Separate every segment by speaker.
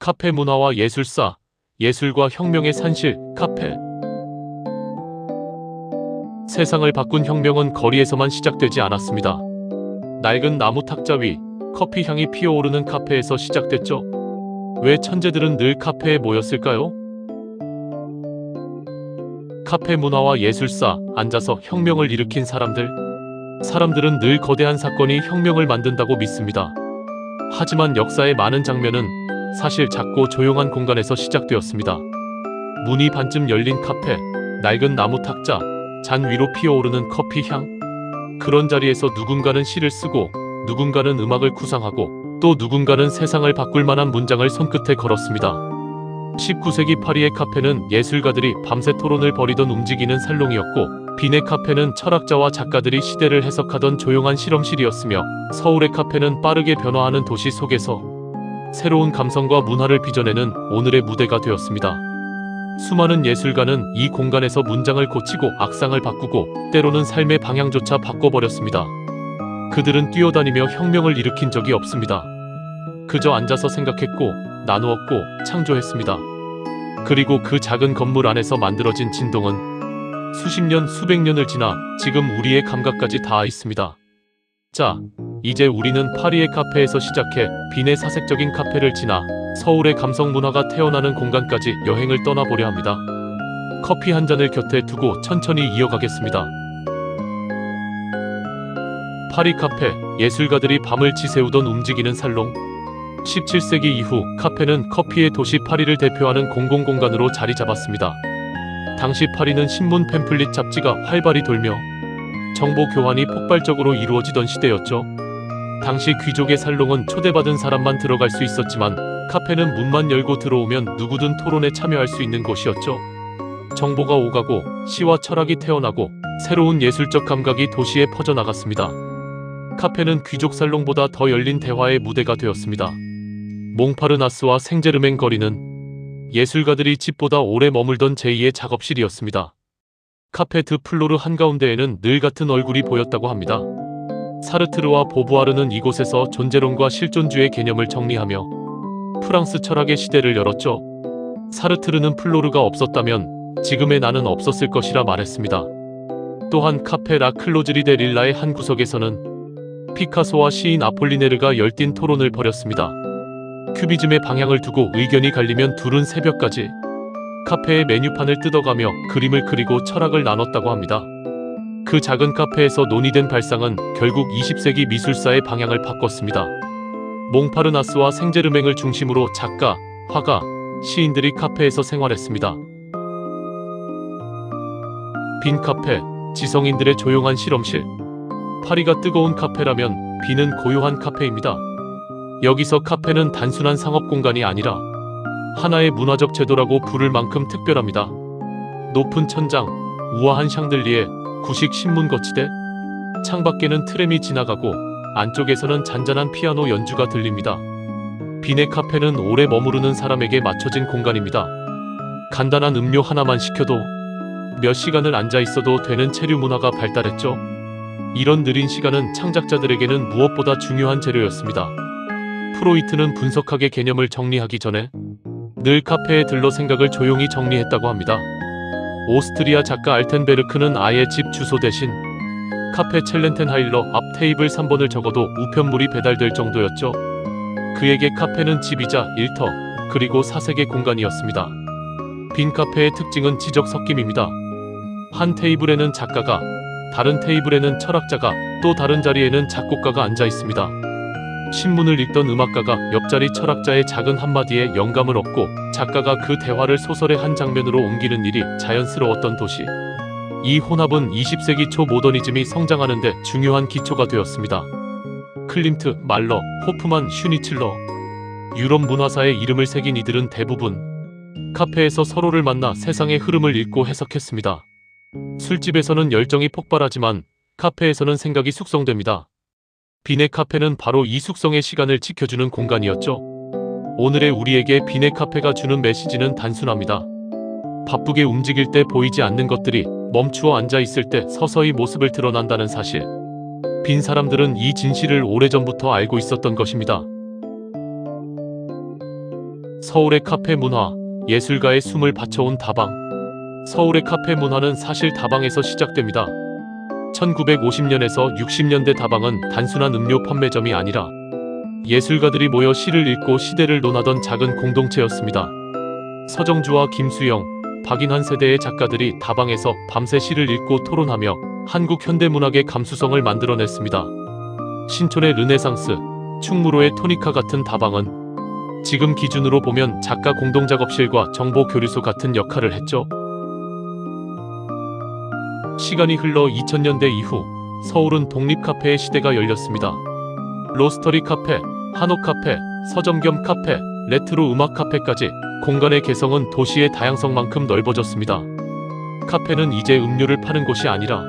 Speaker 1: 카페 문화와 예술사, 예술과 혁명의 산실, 카페. 세상을 바꾼 혁명은 거리에서만 시작되지 않았습니다. 낡은 나무 탁자 위, 커피 향이 피어오르는 카페에서 시작됐죠. 왜 천재들은 늘 카페에 모였을까요? 카페 문화와 예술사, 앉아서 혁명을 일으킨 사람들은 늘 거대한 사건이 혁명을 만든다고 믿습니다. 하지만 역사의 많은 장면은 사실 작고 조용한 공간에서 시작되었습니다. 문이 반쯤 열린 카페, 낡은 나무 탁자, 잔 위로 피어오르는 커피 향. 그런 자리에서 누군가는 시를 쓰고, 누군가는 음악을 구상하고, 또 누군가는 세상을 바꿀 만한 문장을 손끝에 걸었습니다. 19세기 파리의 카페는 예술가들이 밤새 토론을 벌이던 움직이는 살롱이었고, 빈의 카페는 철학자와 작가들이 시대를 해석하던 조용한 실험실이었으며, 서울의 카페는 빠르게 변화하는 도시 속에서 새로운 감성과 문화를 빚어내는 오늘의 무대가 되었습니다. 수많은 예술가는 이 공간에서 문장을 고치고 악상을 바꾸고 때로는 삶의 방향조차 바꿔버렸습니다. 그들은 뛰어다니며 혁명을 일으킨 적이 없습니다. 그저 앉아서 생각했고 나누었고 창조했습니다. 그리고 그 작은 건물 안에서 만들어진 진동은 수십 년, 수백 년을 지나 지금 우리의 감각까지 닿아 있습니다. 자, 이제 우리는 파리의 카페에서 시작해 빈의 사색적인 카페를 지나 서울의 감성 문화가 태어나는 공간까지 여행을 떠나보려 합니다. 커피 한 잔을 곁에 두고 천천히 이어가겠습니다. 파리 카페, 예술가들이 밤을 지새우던 움직이는 살롱. 17세기 이후 카페는 커피의 도시 파리를 대표하는 공공공간으로 자리 잡았습니다. 당시 파리는 신문, 팸플릿, 잡지가 활발히 돌며 정보 교환이 폭발적으로 이루어지던 시대였죠. 당시 귀족의 살롱은 초대받은 사람만 들어갈 수 있었지만 카페는 문만 열고 들어오면 누구든 토론에 참여할 수 있는 곳이었죠. 정보가 오가고 시와 철학이 태어나고 새로운 예술적 감각이 도시에 퍼져나갔습니다. 카페는 귀족 살롱보다 더 열린 대화의 무대가 되었습니다. 몽파르나스와 생제르맹 거리는 예술가들이 집보다 오래 머물던 제2의 작업실이었습니다. 카페 드 플로르 한가운데에는 늘 같은 얼굴이 보였다고 합니다. 사르트르와 보부아르는 이곳에서 존재론과 실존주의 개념을 정리하며 프랑스 철학의 시대를 열었죠. 사르트르는 플로르가 없었다면 지금의 나는 없었을 것이라 말했습니다. 또한 카페 라 클로즈리 데 릴라의 한 구석에서는 피카소와 시인 아폴리네르가 열띤 토론을 벌였습니다. 큐비즘의 방향을 두고 의견이 갈리면 둘은 새벽까지 카페의 메뉴판을 뜯어가며 그림을 그리고 철학을 나눴다고 합니다. 그 작은 카페에서 논의된 발상은 결국 20세기 미술사의 방향을 바꿨습니다. 몽파르나스와 생제르맹을 중심으로 작가, 화가, 시인들이 카페에서 생활했습니다. 빈 카페, 지성인들의 조용한 실험실. 파리가 뜨거운 카페라면 빈은 고요한 카페입니다. 여기서 카페는 단순한 상업 공간이 아니라 하나의 문화적 제도라고 부를 만큼 특별합니다. 높은 천장, 우아한 샹들리에, 구식 신문 거치대, 창밖에는 트램이 지나가고 안쪽에서는 잔잔한 피아노 연주가 들립니다. 빈의 카페는 오래 머무르는 사람에게 맞춰진 공간입니다. 간단한 음료 하나만 시켜도 몇 시간을 앉아 있어도 되는 체류 문화가 발달했죠. 이런 느린 시간은 창작자들에게는 무엇보다 중요한 재료였습니다. 프로이트는 분석학의 개념을 정리하기 전에 늘 카페에 들러 생각을 조용히 정리했다고 합니다. 오스트리아 작가 알텐베르크는 아예 집 주소 대신 카페 첼렌텐하일러 앞 테이블 3번을 적어도 우편물이 배달될 정도였죠. 그에게 카페는 집이자 일터, 그리고 사색의 공간이었습니다. 빈 카페의 특징은 지적 섞임입니다. 한 테이블에는 작가가, 다른 테이블에는 철학자가, 또 다른 자리에는 작곡가가 앉아 있습니다. 신문을 읽던 음악가가 옆자리 철학자의 작은 한마디에 영감을 얻고 작가가 그 대화를 소설의 한 장면으로 옮기는 일이 자연스러웠던 도시. 이 혼합은 20세기 초 모더니즘이 성장하는 데 중요한 기초가 되었습니다. 클림트, 말러, 호프만, 슈니칠러. 유럽 문화사에 이름을 새긴 이들은 대부분 카페에서 서로를 만나 세상의 흐름을 읽고 해석했습니다. 술집에서는 열정이 폭발하지만 카페에서는 생각이 숙성됩니다. 빈의 카페는 바로 이 숙성의 시간을 지켜주는 공간이었죠. 오늘의 우리에게 빈의 카페가 주는 메시지는 단순합니다. 바쁘게 움직일 때 보이지 않는 것들이 멈추어 앉아 있을 때 서서히 모습을 드러난다는 사실. 빈 사람들은 이 진실을 오래전부터 알고 있었던 것입니다. 서울의 카페 문화, 예술가의 숨을 바쳐온 다방. 서울의 카페 문화는 사실 다방에서 시작됩니다. 1950년에서 60년대 다방은 단순한 음료 판매점이 아니라 예술가들이 모여 시를 읽고 시대를 논하던 작은 공동체였습니다. 서정주와 김수영, 박인환 세대의 작가들이 다방에서 밤새 시를 읽고 토론하며 한국 현대문학의 감수성을 만들어냈습니다. 신촌의 르네상스, 충무로의 토니카 같은 다방은 지금 기준으로 보면 작가 공동작업실과 정보교류소 같은 역할을 했죠. 시간이 흘러 2000년대 이후 서울은 독립카페의 시대가 열렸습니다. 로스터리 카페, 한옥 카페, 서점 겸 카페, 레트로 음악 카페까지 공간의 개성은 도시의 다양성만큼 넓어졌습니다. 카페는 이제 음료를 파는 곳이 아니라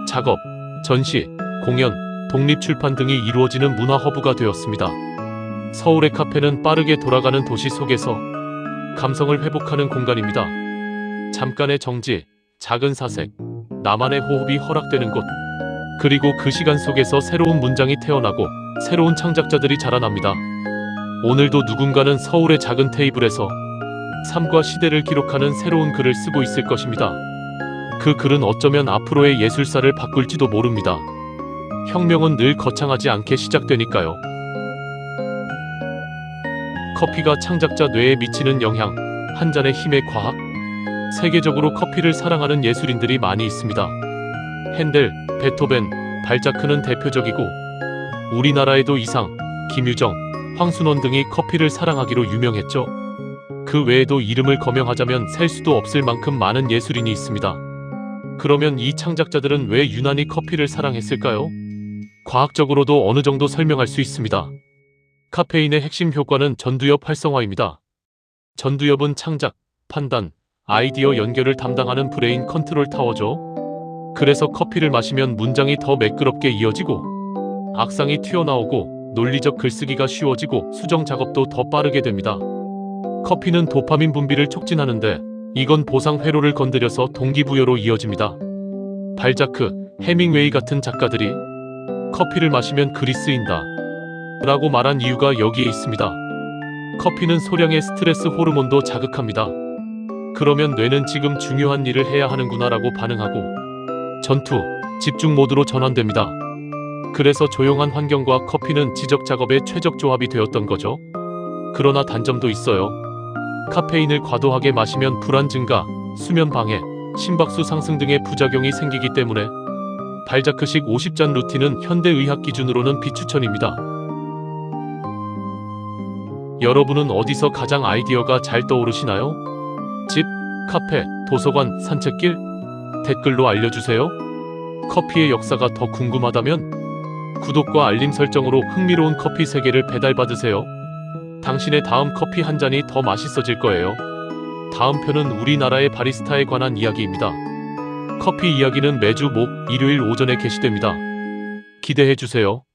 Speaker 1: 작업, 전시, 공연, 독립출판 등이 이루어지는 문화 허브가 되었습니다. 서울의 카페는 빠르게 돌아가는 도시 속에서 감성을 회복하는 공간입니다. 잠깐의 정지, 작은 사색, 나만의 호흡이 허락되는 곳. 그리고 그 시간 속에서 새로운 문장이 태어나고 새로운 창작자들이 자라납니다. 오늘도 누군가는 서울의 작은 테이블에서 삶과 시대를 기록하는 새로운 글을 쓰고 있을 것입니다. 그 글은 어쩌면 앞으로의 예술사를 바꿀지도 모릅니다. 혁명은 늘 거창하지 않게 시작되니까요. 커피가 창작자 뇌에 미치는 영향, 한 잔의 힘의 과학. 세계적으로 커피를 사랑하는 예술인들이 많이 있습니다. 핸델, 베토벤, 발자크는 대표적이고 우리나라에도 이상, 김유정, 황순원 등이 커피를 사랑하기로 유명했죠. 그 외에도 이름을 거명하자면 셀 수도 없을 만큼 많은 예술인이 있습니다. 그러면 이 창작자들은 왜 유난히 커피를 사랑했을까요? 과학적으로도 어느 정도 설명할 수 있습니다. 카페인의 핵심 효과는 전두엽 활성화입니다. 전두엽은 창작, 판단, 아이디어 연결을 담당하는 브레인 컨트롤 타워죠. 그래서 커피를 마시면 문장이 더 매끄럽게 이어지고 악상이 튀어나오고 논리적 글쓰기가 쉬워지고 수정 작업도 더 빠르게 됩니다. 커피는 도파민 분비를 촉진하는데 이건 보상 회로를 건드려서 동기부여로 이어집니다. 발자크, 해밍웨이 같은 작가들이 커피를 마시면 글이 쓰인다 라고 말한 이유가 여기에 있습니다. 커피는 소량의 스트레스 호르몬도 자극합니다. 그러면 뇌는 지금 중요한 일을 해야 하는구나 라고 반응하고 전투, 집중 모드로 전환됩니다. 그래서 조용한 환경과 커피는 지적 작업의 최적 조합이 되었던 거죠. 그러나 단점도 있어요. 카페인을 과도하게 마시면 불안 증가, 수면 방해, 심박수 상승 등의 부작용이 생기기 때문에 발자크식 50잔 루틴은 현대의학 기준으로는 비추천입니다. 여러분은 어디서 가장 아이디어가 잘 떠오르시나요? 집, 카페, 도서관, 산책길? 댓글로 알려주세요. 커피의 역사가 더 궁금하다면 구독과 알림 설정으로 흥미로운 커피 세계를 배달받으세요. 당신의 다음 커피 한 잔이 더 맛있어질 거예요. 다음 편은 우리나라의 바리스타에 관한 이야기입니다. 커피 이야기는 매주 목, 일요일 오전에 게시됩니다. 기대해주세요.